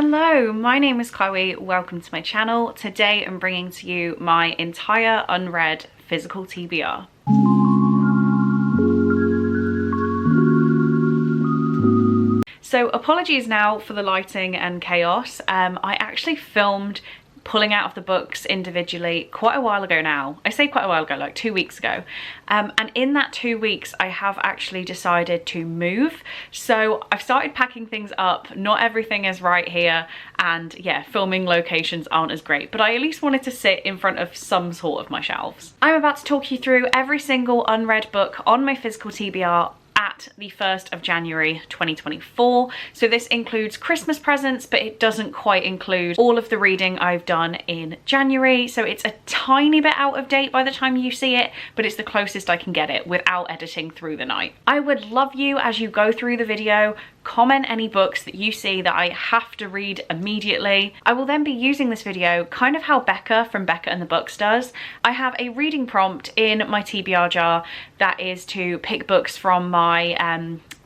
Hello, my name is Chloe. Welcome to my channel. Today I'm bringing to you my entire unread physical TBR. So apologies now for the lighting and chaos. I actually filmed pulling out of the books individually quite a while ago now. I say quite a while ago, like 2 weeks ago. And in that 2 weeks, I have actually decided to move. So I've started packing things up. Not everything is right here. And yeah, filming locations aren't as great, but I at least wanted to sit in front of some sort of my shelves. I'm about to talk you through every single unread book on my physical TBR at the 1st of January 2024. So this includes Christmas presents, but it doesn't quite include all of the reading I've done in January. So it's a tiny bit out of date by the time you see it, but it's the closest I can get it without editing through the night. I would love you, as you go through the video, comment any books that you see that I have to read immediately. I will then be using this video kind of how Becca from Becca and the Books does. I have a reading prompt in my TBR jar that is to pick books from my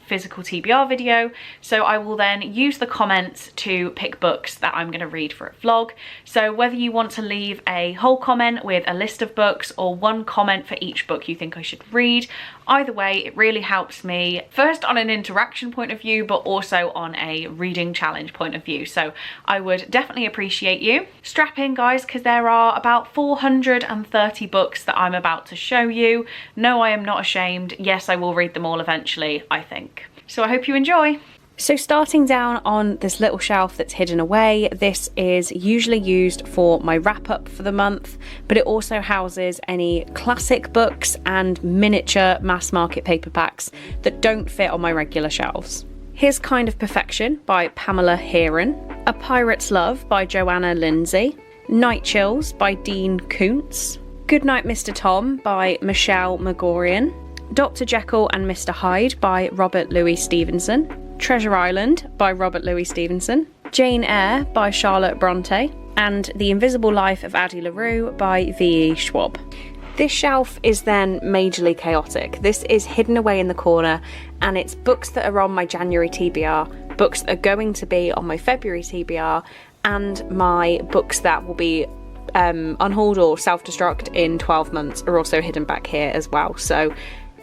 physical TBR video. So I will then use the comments to pick books that I'm going to read for a vlog. So whether you want to leave a whole comment with a list of books or one comment for each book you think I should read, either way, it really helps me, first on an interaction point of view, but also on a reading challenge point of view. So I would definitely appreciate you. Strap in, guys, because there are about 430 books that I'm about to show you. No, I am not ashamed. Yes, I will read them all eventually, I think. So I hope you enjoy. So starting down on this little shelf that's hidden away, this is usually used for my wrap up for the month, but it also houses any classic books and miniature mass market paperbacks that don't fit on my regular shelves. Here's Kind of Perfection by Pamela Heron, A Pirate's Love by Joanna Lindsay, Night Chills by Dean Koontz, Goodnight Mr. Tom by Michelle Megorian, Dr. Jekyll and Mr. Hyde by Robert Louis Stevenson, Treasure Island by Robert Louis Stevenson, Jane Eyre by Charlotte Bronte, and The Invisible Life of Addie LaRue by V.E. Schwab. This shelf is then majorly chaotic. This is hidden away in the corner, and it's books that are on my January TBR, books that are going to be on my February TBR, and my books that will be unhauled or self-destruct in 12 months are also hidden back here as well. So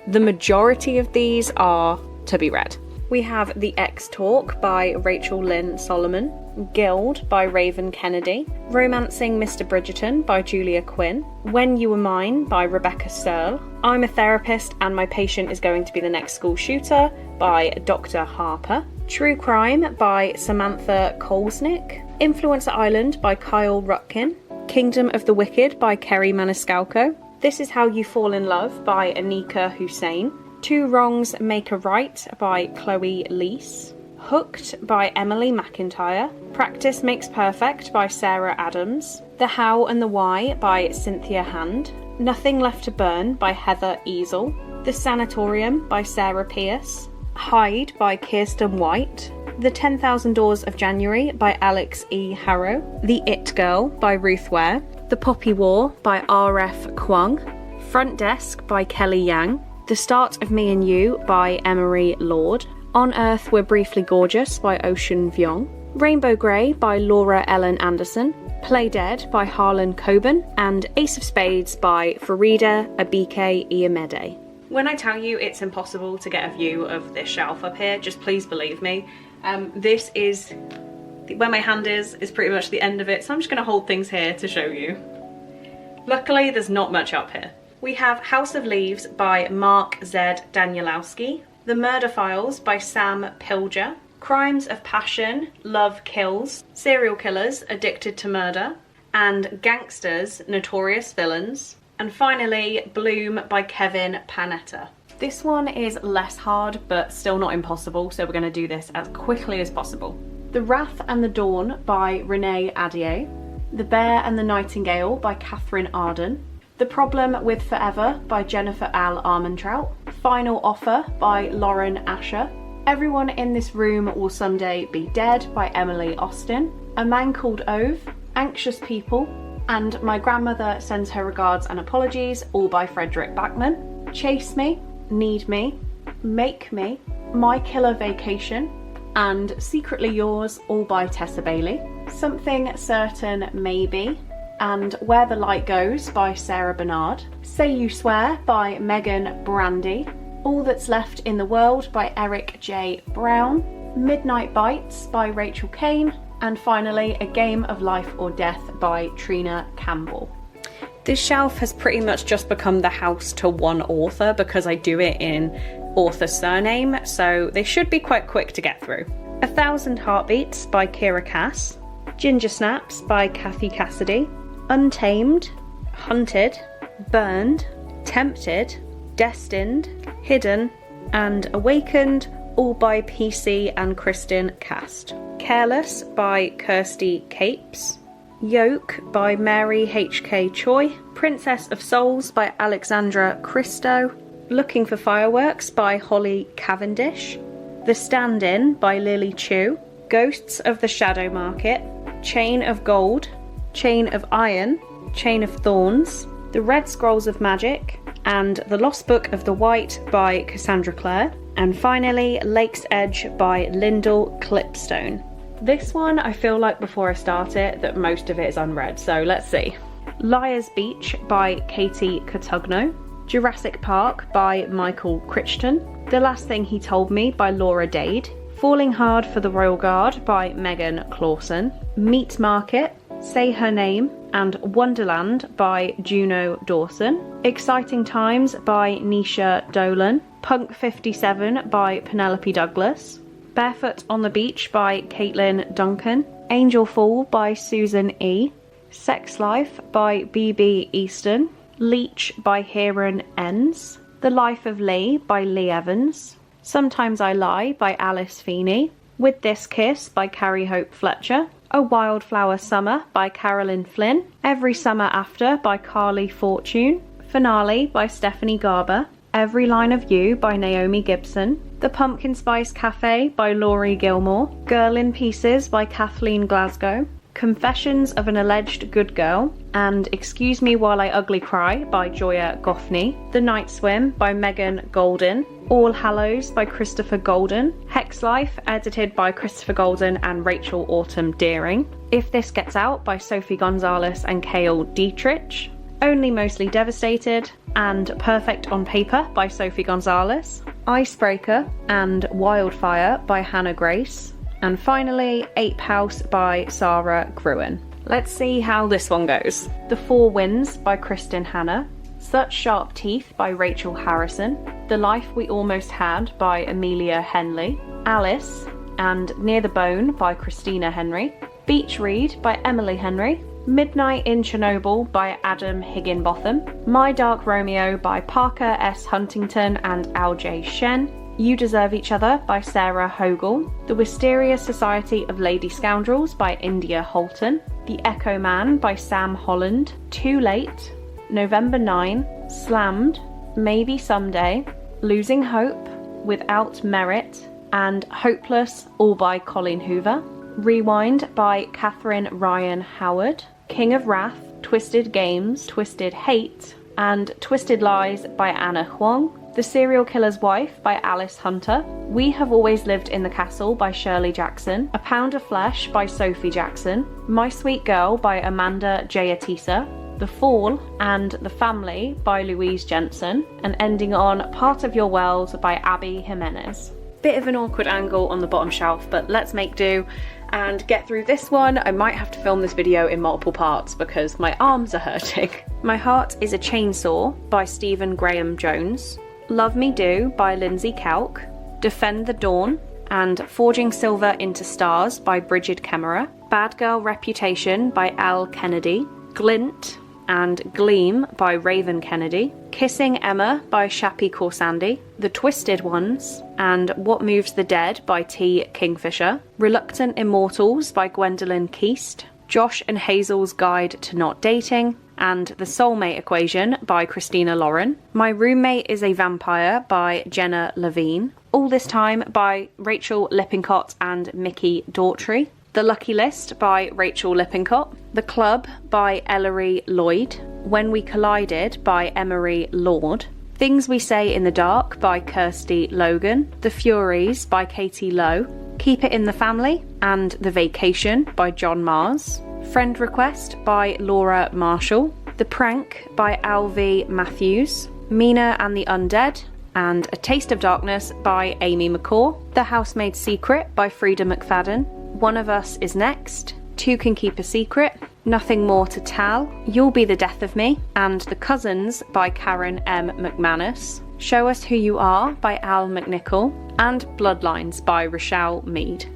the majority of these are to be read. We have The X-Talk by Rachel Lynn Solomon, Guild by Raven Kennedy, Romancing Mr. Bridgerton by Julia Quinn, When You Were Mine by Rebecca Searle, I'm a Therapist and My Patient is Going to Be the Next School Shooter by Dr. Harper, True Crime by Samantha Kolesnik, Influencer Island by Kyle Rutkin, Kingdom of the Wicked by Kerry Maniscalco, This Is How You Fall in Love by Anika Hussein, Two Wrongs Make a Right by Chloe Leese, Hooked by Emily McIntyre, Practice Makes Perfect by Sarah Adams, The How and the Why by Cynthia Hand, Nothing Left to Burn by Heather Easel, The Sanatorium by Sarah Pierce, Hyde by Kirsten White, The 10,000 Doors of January by Alex E. Harrow, The It Girl by Ruth Ware, The Poppy War by R.F. Kwong, Front Desk by Kelly Yang, The Start of Me and You by Emery Lord, On Earth We're Briefly Gorgeous by Ocean Vyong, Rainbow Grey by Laura Ellen Anderson, Play Dead by Harlan Coben, and Ace of Spades by Farida Abike Iamede. When I tell you it's impossible to get a view of this shelf up here, just please believe me. This is, where my hand is pretty much the end of it, so I'm just going to hold things here to show you. Luckily, there's not much up here. We have House of Leaves by Mark Z. Danielowski, The Murder Files by Sam Pilger, Crimes of Passion, Love Kills, Serial Killers Addicted to Murder, and Gangsters, Notorious Villains, and finally Bloom by Kevin Panetta. This one is less hard, but still not impossible, so we're going to do this as quickly as possible. The Wrath and the Dawn by Renee Adier, The Bear and the Nightingale by Catherine Arden, The Problem with Forever by Jennifer Al Armentrout, Final Offer by Lauren Asher, Everyone in This Room Will Someday Be Dead by Emily Austin, A Man Called Ove, Anxious People, and My Grandmother Sends Her Regards and Apologies, all by Frederick Backman, Chase Me, Need Me, Make Me, My Killer Vacation, and Secretly Yours, all by Tessa Bailey. Something Certain Maybe and Where the Light Goes by Sarah Bernard. Say You Swear by Megan Brandy. All That's Left in the World by Eric J. Brown. Midnight Bites by Rachel Kane. And finally, A Game of Life or Death by Trina Campbell. This shelf has pretty much just become the house to one author because I do it in author surname, so they should be quite quick to get through. 1,000 Heartbeats by Kira Cass. Ginger Snaps by Kathy Cassidy. Untamed, Hunted, Burned, Tempted, Destined, Hidden, and Awakened, all by PC and Kristen Cast. Careless by Kirsty Capes. Yoke by Mary H.K. Choi. Princess of Souls by Alexandra Christo. Looking for Fireworks by Holly Cavendish. The Stand-In by Lily Chu. Ghosts of the Shadow Market. Chain of Gold. Chain of Iron. Chain of Thorns. The Red Scrolls of Magic. And The Lost Book of the White by Cassandra Clare. And finally, Lake's Edge by Lyndall Clipstone. This one, I feel like before I start it, that most of it is unread, so let's see. Liar's Beach by Katie Cotugno. Jurassic Park by Michael Crichton. The Last Thing He Told Me by Laura Dade. Falling Hard for the Royal Guard by Megan Clawson. Meat Market, Say Her Name, and Wonderland by Juno Dawson. Exciting Times by Nisha Dolan. Punk 57 by Penelope Douglas. Barefoot on the Beach by Caitlin Duncan. Angel Fall by Susan E. Sex Life by B.B. Easton. Leech by Hiran Enns. The Life of Lee by Lee Evans. Sometimes I Lie by Alice Feeney. With This Kiss by Carrie Hope Fletcher. A Wildflower Summer by Carolyn Flynn. Every Summer After by Carly Fortune. Finale by Stephanie Garber. Every Line of You by Naomi Gibson. The Pumpkin Spice Cafe by Laurie Gilmore. Girl in Pieces by Kathleen Glasgow. Confessions of an Alleged Good Girl. And Excuse Me While I Ugly Cry by Joya Goffney. The Night Swim by Megan Golden. All Hallows by Christopher Golden. Hex Life, edited by Christopher Golden and Rachel Autumn Deering. If This Gets Out by Sophie Gonzalez and Cale Dietrich. Only Mostly Devastated, and Perfect on Paper by Sophie Gonzalez. Icebreaker and Wildfire by Hannah Grace. And finally, Ape House by Sarah Gruen. Let's see how this one goes. The Four Winds by Kristen Hanna. Such Sharp Teeth by Rachel Harrison. The Life We Almost Had by Amelia Henley. Alice and Near the Bone by Christina Henry. Beach Read by Emily Henry. Midnight in Chernobyl by Adam Higginbotham. My Dark Romeo by Parker S. Huntington and Al J. Shen. You Deserve Each Other by Sarah Hogle. The Wisteria Society of Lady Scoundrels by India Holton. The Echo Man by Sam Holland. Too Late. November 9. Slammed. Maybe Someday. Losing Hope. Without Merit. And Hopeless, all by Colleen Hoover. Rewind by Catherine Ryan Howard. King of Wrath, Twisted Games, Twisted Hate, and Twisted Lies by Anna Huang. The Serial Killer's Wife by Alice Hunter. We Have Always Lived in the Castle by Shirley Jackson. A Pound of Flesh by Sophie Jackson. My Sweet Girl by Amanda Jayatisa. The Fall and The Family by Louise Jensen. And ending on Part of Your World by Abby Jimenez. Bit of an awkward angle on the bottom shelf, but let's make do and get through this one. I might have to film this video in multiple parts because my arms are hurting. My Heart is a Chainsaw by Stephen Graham Jones. Love Me Do by Lindsay Kelk. Defend the Dawn and Forging Silver into Stars by Bridget Kemmerer. Bad Girl Reputation by Al Kennedy. Glint and Gleam by Raven Kennedy. Kissing Emma by Shappy Corsandi. The Twisted Ones and What Moves the Dead by T. Kingfisher. Reluctant Immortals by Gwendolyn Keast. Josh and Hazel's Guide to Not Dating, and The Soulmate Equation by Christina Lauren. My Roommate is a Vampire by Jenna Levine. All This Time by Rachel Lippincott and Mickey Daughtry. The Lucky List by Rachel Lippincott. The Club by Ellery Lloyd. When We Collided by Emery Lord. Things We Say in the Dark by Kirsty Logan. The Furies by Katie Lowe. Keep It in the Family and The Vacation by John Mars, Friend Request by Laura Marshall, The Prank by Alvy Matthews, Mina and the Undead, and A Taste of Darkness by Amy McCaw, The Housemaid's Secret by Frida McFadden, One of Us is Next, Two Can Keep a Secret, Nothing More to Tell, You'll Be the Death of Me, and The Cousins by Karen M. McManus, Show Us Who You Are by Al McNichol, and Bloodlines by Rochelle Mead.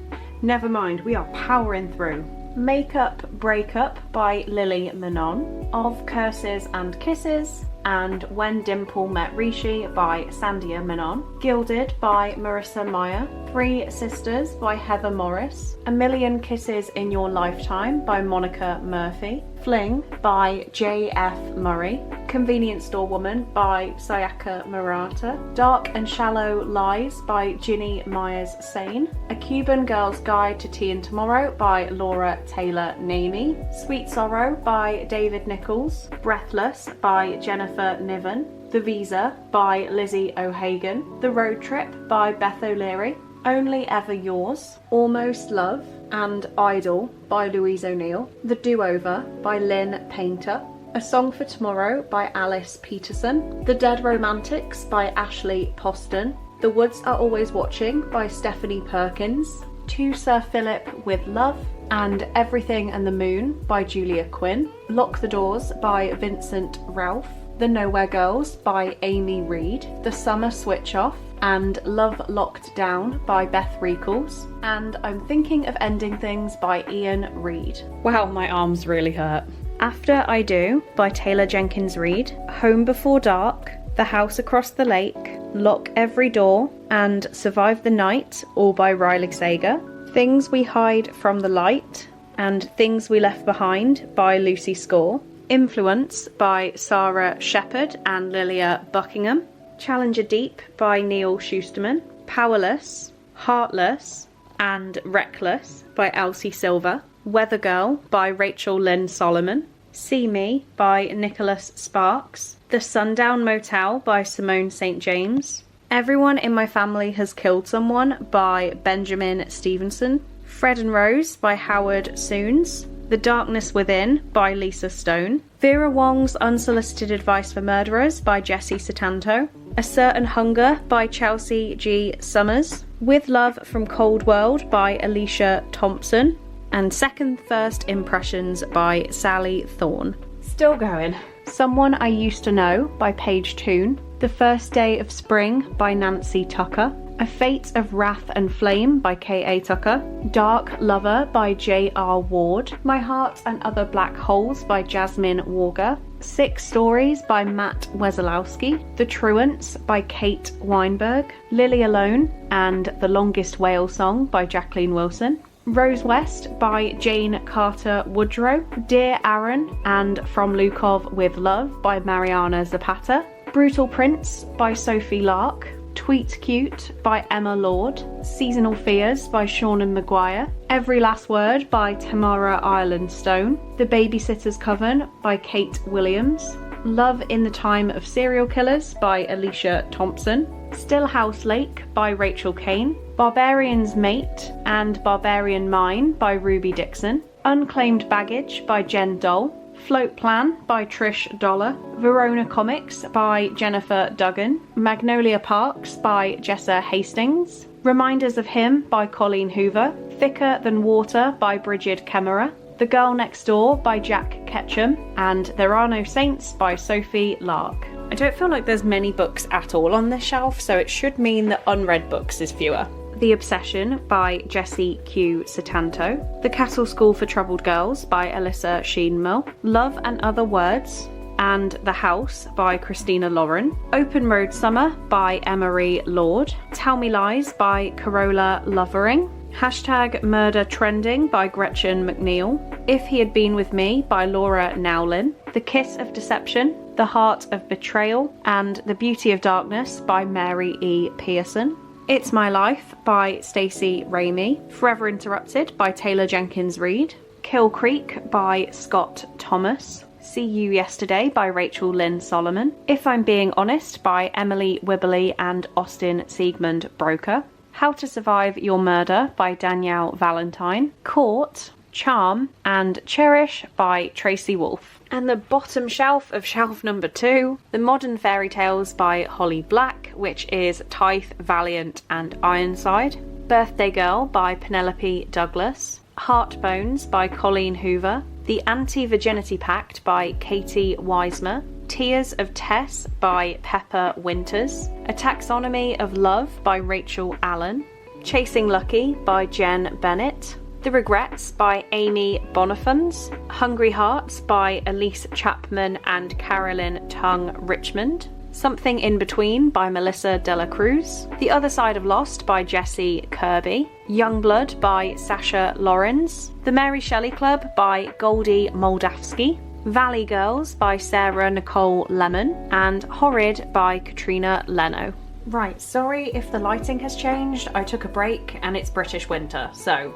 Never mind, we are powering through. Makeup Breakup by Lily Manon, Of Curses and Kisses, and When Dimple Met Rishi by Sandia Manon, Gilded by Marissa Meyer, Three Sisters by Heather Morris, A Million Kisses in Your Lifetime by Monica Murphy, Fling by J.F. Murray, Convenience Store Woman by Sayaka Murata, Dark and Shallow Lies by Ginny Myers Sane, A Cuban Girl's Guide to Tea and Tomorrow by Laura Taylor Namey, Sweet Sorrow by David Nichols, Breathless by Jennifer Niven, The Visa by Lizzie O'Hagan, The Road Trip by Beth O'Leary, Only Ever Yours, Almost Love, and Idol by Louise O'Neill, The Do-Over by Lynn Painter, A Song for Tomorrow by Alice Peterson, The Dead Romantics by Ashley Poston, The Woods Are Always Watching by Stephanie Perkins, To Sir Philip with Love, and Everything and the Moon by Julia Quinn, Lock the Doors by Vincent Ralph, The Nowhere Girls by Amy Reed, The Summer Switch Off, and Love Locked Down by Beth Riekels, and I'm Thinking of Ending Things by Ian Reid. Wow, my arms really hurt. After I Do by Taylor Jenkins Reid, Home Before Dark, The House Across the Lake, Lock Every Door, and Survive the Night, all by Riley Sager, Things We Hide from the Light, and Things We Left Behind by Lucy Score, Influence by Sarah Shepherd and Lilia Buckingham, Challenger Deep by Neil Schusterman, Powerless, Heartless, and Reckless by Elsie Silver, Weather Girl by Rachel Lynn Solomon, See Me by Nicholas Sparks, The Sundown Motel by Simone St. James, Everyone in My Family Has Killed Someone by Benjamin Stevenson, Fred and Rose by Howard Soons, The Darkness Within by Lisa Stone, Vera Wong's Unsolicited Advice for Murderers by Jesse Sutanto, A Certain Hunger by Chelsea G. Summers, With Love from Cold World by Alicia Thompson, and Second First Impressions by Sally Thorne. Still going. Someone I Used to Know by Paige Toon, The First Day of Spring by Nancy Tucker, A Fate of Wrath and Flame by K.A. Tucker, Dark Lover by J.R. Ward, My Heart and Other Black Holes by Jasmine Walker, Six Stories by Matt Wesolowski, The Truants by Kate Weinberg, Lily Alone and The Longest Whale Song by Jacqueline Wilson, Rose West by Jane Carter Woodrow, Dear Aaron and From Lukov with Love by Mariana Zapata, Brutal Prince by Sophie Lark, Tweet Cute by Emma Lord, Seasonal Fears by Seanan Maguire, Every Last Word by Tamara Ireland Stone, The Babysitter's Coven by Kate Williams, Love in the Time of Serial Killers by Alicia Thompson, Stillhouse Lake by Rachel Kane, Barbarian's Mate and Barbarian Mine by Ruby Dixon, Unclaimed Baggage by Jen Doll, Float Plan by Trish Dollar, Verona Comics by Jennifer Duggan, Magnolia Parks by Jessa Hastings, Reminders of Him by Colleen Hoover, Thicker Than Water by Bridget Kemmerer, The Girl Next Door by Jack Ketchum, and There Are No Saints by Sophie Lark. I don't feel like there's many books at all on this shelf, so it should mean that unread books is fewer. The Obsession by Jessie Q. Sutanto, The Cattle School for Troubled Girls by Alyssa Sheenmill, Love and Other Words, and The House by Christina Lauren, Open Road Summer by Emery Lord, Tell Me Lies by Carola Lovering, Hashtag Murder Trending by Gretchen McNeil, If He Had Been With Me by Laura Nowlin, The Kiss of Deception, The Heart of Betrayal, and The Beauty of Darkness by Mary E. Pearson, It's My Life by Stacey Ramey, Forever Interrupted by Taylor Jenkins Reid, Kill Creek by Scott Thomas, See You Yesterday by Rachel Lynn Solomon, If I'm Being Honest by Emily Wibberley and Austin Siegmund Broker, How to Survive Your Murder by Danielle Valentine, Court, Charm, and Cherish by Tracy Wolfe. And the bottom shelf of shelf number 2, The Modern Fairy Tales by Holly Black, which is Tithe, Valiant, and Ironside. Birthday Girl by Penelope Douglas. Heartbones by Colleen Hoover. The Anti-Virginity Pact by Katie Weismer. Tears of Tess by Pepper Winters. A Taxonomy of Love by Rachel Allen. Chasing Lucky by Jen Bennett. The Regrets by Amy Bonifants. Hungry Hearts by Elise Chapman and Carolyn Tung Richmond. Something in Between by Melissa Dela Cruz. The Other Side of Lost by Jessie Kirby. Youngblood by Sasha Lorenz. The Mary Shelley Club by Goldie Moldavsky. Valley Girls by Sarah Nicole Lemon. And Horrid by Katrina Leno. Right, sorry if the lighting has changed. I took a break and it's British winter, so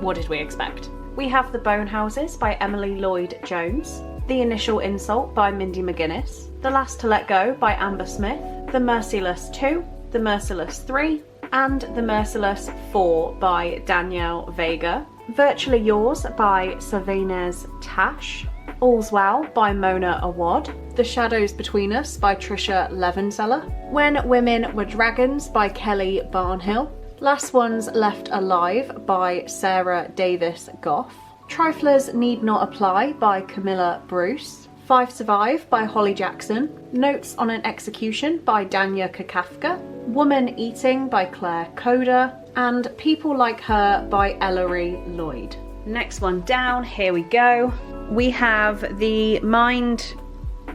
what did we expect? We have The Bone Houses by Emily Lloyd Jones. The Initial Insult by Mindy McGuinness. The Last to Let Go by Amber Smith. The Merciless 2, The Merciless 3, and The Merciless 4 by Danielle Vega. Virtually Yours by Savinez Tash. All's Well by Mona Awad. The Shadows Between Us by Trisha Levenseller. When Women Were Dragons by Kelly Barnhill. Last Ones Left Alive by Sarah Davis Goff. Triflers Need Not Apply by Camilla Bruce. 5 Survive by Holly Jackson. Notes on an Execution by Danya Kakafka. Woman Eating by Claire Coda. And People Like Her by Ellery Lloyd. Next one down, here we go. We have the Mind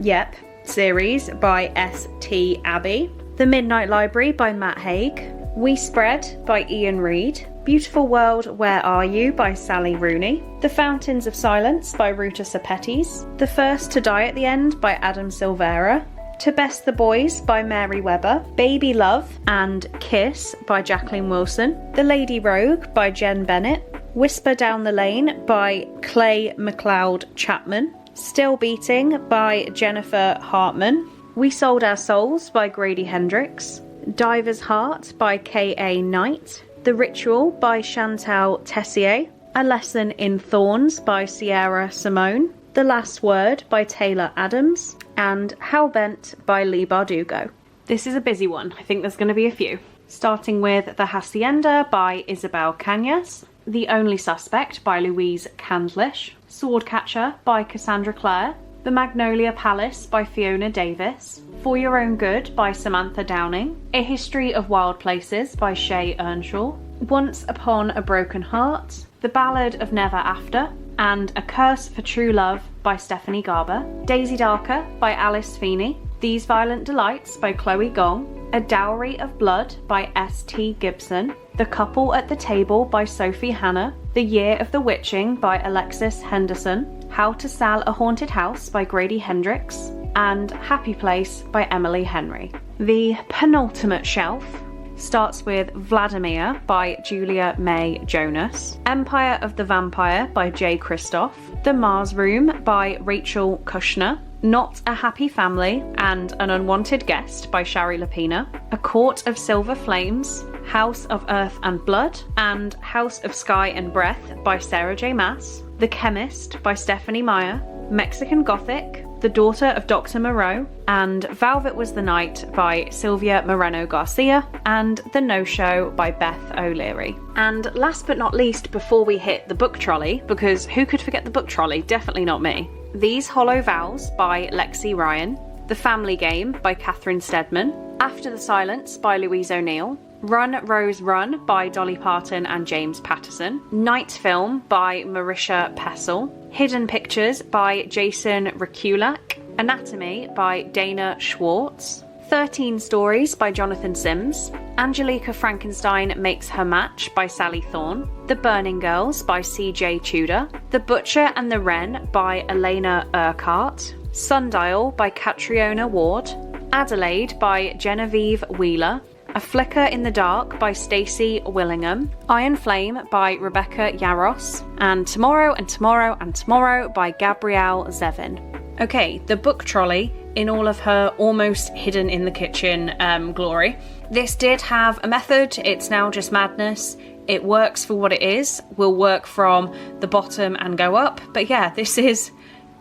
Yep series by S.T. Abbey. The Midnight Library by Matt Haig. We Spread by Ian Reid. Beautiful World, Where Are You by Sally Rooney. The Fountains of Silence by Ruta Sepetys. The First to Die at the End by Adam Silvera. To Best the Boys by Mary Webber. Baby Love and Kiss by Jacqueline Wilson. The Lady Rogue by Jen Bennett. Whisper Down the Lane by Clay McLeod Chapman. Still Beating by Jennifer Hartman. We Sold Our Souls by Grady Hendrix. Diver's Heart by K.A. Knight. The Ritual by Chantal Tessier. A Lesson in Thorns by Sierra Simone. The Last Word by Taylor Adams. And Hellbent by Lee Bardugo. This is a busy one. I think there's going to be a few. Starting with The Hacienda by Isabel Cañas. The Only Suspect by Louise Candlish. Swordcatcher by Cassandra Clare. The Magnolia Palace by Fiona Davis. For Your Own Good by Samantha Downing. A History of Wild Places by Shay Earnshaw. Once Upon a Broken Heart. The Ballad of Never After. And A Curse for True Love by Stephanie Garber. Daisy Darker by Alice Feeney. These Violent Delights by Chloe Gong. A Dowry of Blood by S.T. Gibson. The Couple at the Table by Sophie Hannah. The Year of the Witching by Alexis Henderson. How to Sell a Haunted House by Grady Hendrix. And Happy Place by Emily Henry. The penultimate shelf starts with Vladimir by Julia May Jonas. Empire of the Vampire by Jay Kristoff. The Mars Room by Rachel Kushner. Not a Happy Family and An Unwanted Guest by Shari Lapina. A Court of Silver Flames. House of Earth and Blood. And House of Sky and Breath by Sarah J. Maas. The Chemist by Stephanie Meyer. Mexican Gothic. The Daughter of Dr. Moreau. And Velvet Was the Night by Sylvia Moreno Garcia. And The No-Show by Beth O'Leary. And last but not least, before we hit the book trolley, because who could forget the book trolley? Definitely not me. These Hollow Vows by Lexi Ryan. The Family Game by Catherine Stedman. After the Silence by Louise O'Neill. Run, Rose, Run by Dolly Parton and James Patterson. Night Film by Marisha Pessel. Hidden Pictures by Jason Rekulak. Anatomy by Dana Schwartz. 13 Stories by Jonathan Sims. Angelica Frankenstein Makes Her Match by Sally Thorne. The Burning Girls by C.J. Tudor. The Butcher and the Wren by Elena Urquhart. Sundial by Catriona Ward. Adelaide by Genevieve Wheeler. A Flicker in the Dark by Stacey Willingham. Iron Flame by Rebecca Yaros. And Tomorrow and Tomorrow and Tomorrow by Gabrielle Zevin. Okay, the book trolley in all of her almost hidden in the kitchen glory. This did have a method, it's now just madness. It works for what it is, will work from the bottom and go up. But yeah, this is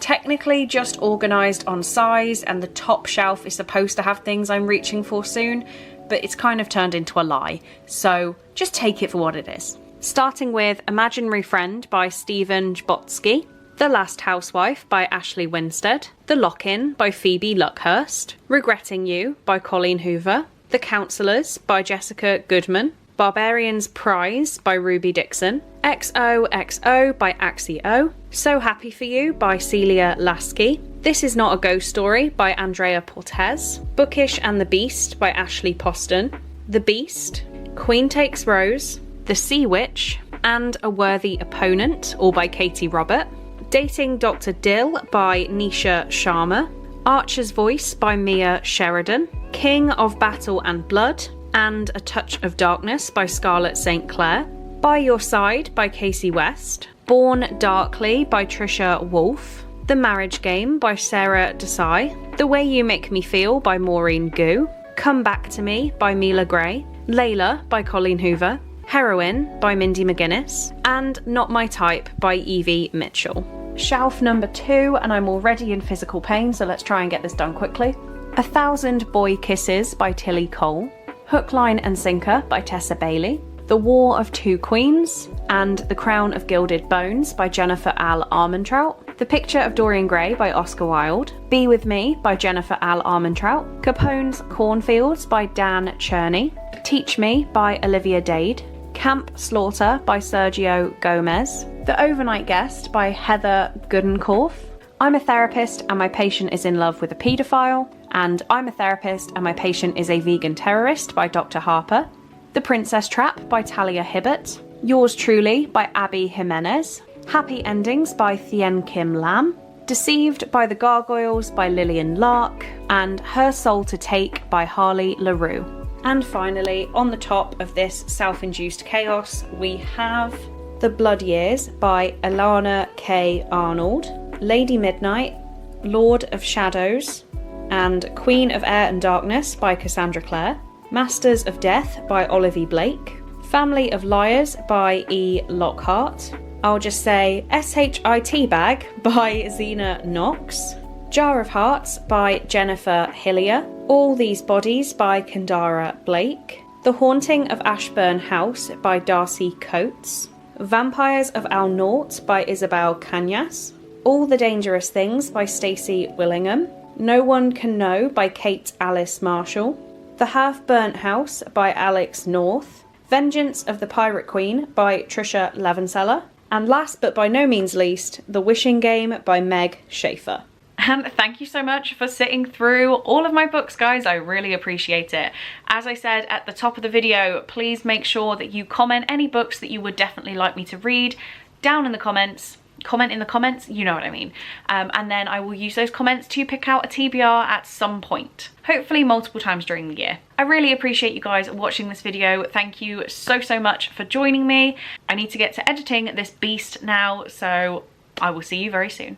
technically just organised on size, and the top shelf is supposed to have things I'm reaching for soon, but it's kind of turned into a lie. So just take it for what it is. Starting with Imaginary Friend by Stephen Chbosky, The Last Housewife by Ashley Winstead, The Lock-In by Phoebe Luckhurst, Regretting You by Colleen Hoover, The Counselors by Jessica Goodman, Barbarian's Prize by Ruby Dixon, XOXO by Axio, So Happy For You by Celia Lasky, This Is Not a Ghost Story by Andrea Portez, Bookish and the Beast by Ashley Poston, The Beast, Queen Takes Rose, The Sea Witch, and A Worthy Opponent, all by Katie Robert, Dating Dr. Dill by Nisha Sharma, Archer's Voice by Mia Sheridan, King of Battle and Blood, and A Touch of Darkness by Scarlett St. Clair, By Your Side by Casey West, Born Darkly by Trisha Wolfe, The Marriage Game by Sarah Desai, The Way You Make Me Feel by Maureen Gu, Come Back to Me by Mila Gray, Layla by Colleen Hoover, Heroine by Mindy McGuinness, and Not My Type by Evie Mitchell. Shelf number 2, and I'm already in physical pain, so let's try and get this done quickly. 1,000 Boy Kisses by Tilly Cole, Hook, Line and Sinker by Tessa Bailey, The War of Two Queens, and The Crown of Gilded Bones by Jennifer Al Armentrout, The Picture of Dorian Gray by Oscar Wilde, Be With Me by Jennifer Al Armentrout, Capone's Cornfields by Dan Cherney, Teach Me by Olivia Dade, Camp Slaughter by Sergio Gomez, The Overnight Guest by Heather Goodenkorf, I'm a Therapist and My Patient is in Love with a Paedophile, and I'm a Therapist and My Patient is a Vegan Terrorist by Dr. Harper, The Princess Trap by Talia Hibbert, Yours Truly by Abby Jimenez, Happy Endings by Thien Kim Lam, Deceived by the Gargoyles by Lillian Lark, and Her Soul to Take by Harley LaRue. And finally, on the top of this self-induced chaos, we have The Blood Years by Alana K. Arnold, Lady Midnight, Lord of Shadows, and Queen of Air and Darkness by Cassandra Clare, Masters of Death by Olivia Blake, Family of Liars by E. Lockhart, I'll just say SHIT Bag by Zena Knox, Jar of Hearts by Jennifer Hillier, All These Bodies by Kendara Blake, The Haunting of Ashburn House by Darcy Coates, Vampires of Al Nort by Isabel Cañas, All the Dangerous Things by Stacey Willingham, No One Can Know by Kate Alice Marshall, The Half-Burnt House by Alex North, Vengeance of the Pirate Queen by Trisha Levenseller, and last but by no means least, The Wishing Game by Meg Schaefer. And thank you so much for sitting through all of my books, guys. I really appreciate it. As I said at the top of the video, please make sure that you comment any books that you would definitely like me to read down in the comments. Comment in the comments, you know what I mean. And then I will use those comments to pick out a TBR at some point, hopefully multiple times during the year. I really appreciate you guys watching this video. Thank you so much for joining me. I need to get to editing this beast now, so I will see you very soon.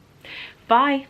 Bye.